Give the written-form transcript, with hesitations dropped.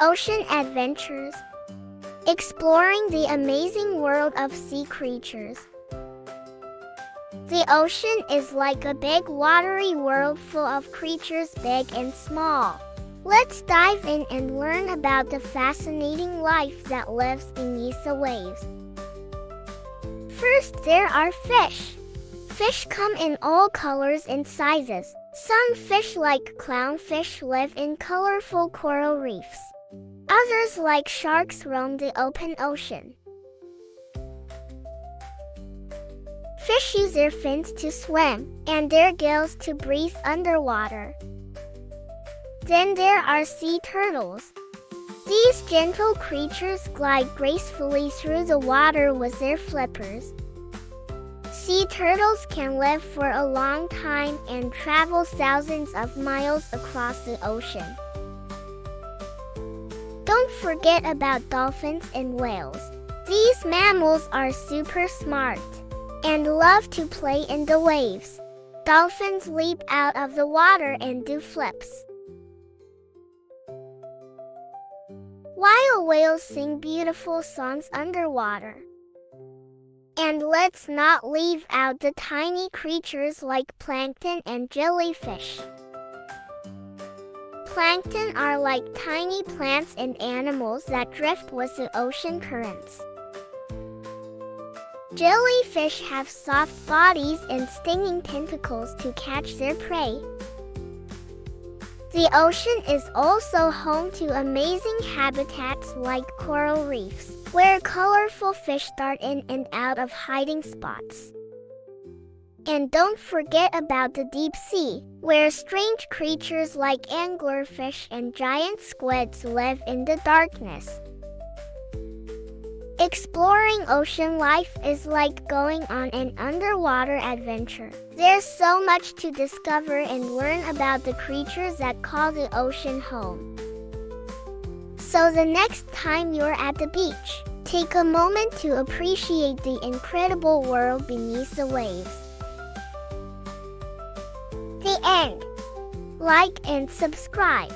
Ocean adventures. Exploring the amazing world of sea creatures. The ocean is like a big watery world full of creatures big and small. Let's dive in and learn about the fascinating life that lives beneath the waves. First, there are fish. Fish come in all colors and sizes. Some fish like clownfish live in colorful coral reefs. Others like sharks roam the open ocean. Fish use their fins to swim and their gills to breathe underwater. Then there are sea turtles. These gentle creatures glide gracefully through the water with their flippers. Sea turtles can live for a long time and travel thousands of miles across the ocean. Don't forget about dolphins and whales. These mammals are super smart and love to play in the waves. Dolphins leap out of the water and do flips, while whales sing beautiful songs underwater. And let's not leave out the tiny creatures like plankton and jellyfish. Plankton are like tiny plants and animals that drift with the ocean currents. Jellyfish have soft bodies and stinging tentacles to catch their prey. The ocean is also home to amazing habitats like coral reefs, where colorful fish dart in and out of hiding spots. And don't forget about the deep sea, where strange creatures like anglerfish and giant squids live in the darkness. Exploring ocean life is like going on an underwater adventure. There's so much to discover and learn about the creatures that call the ocean home. So the next time you're at the beach, take a moment to appreciate the incredible world beneath the waves. The end. Like and subscribe.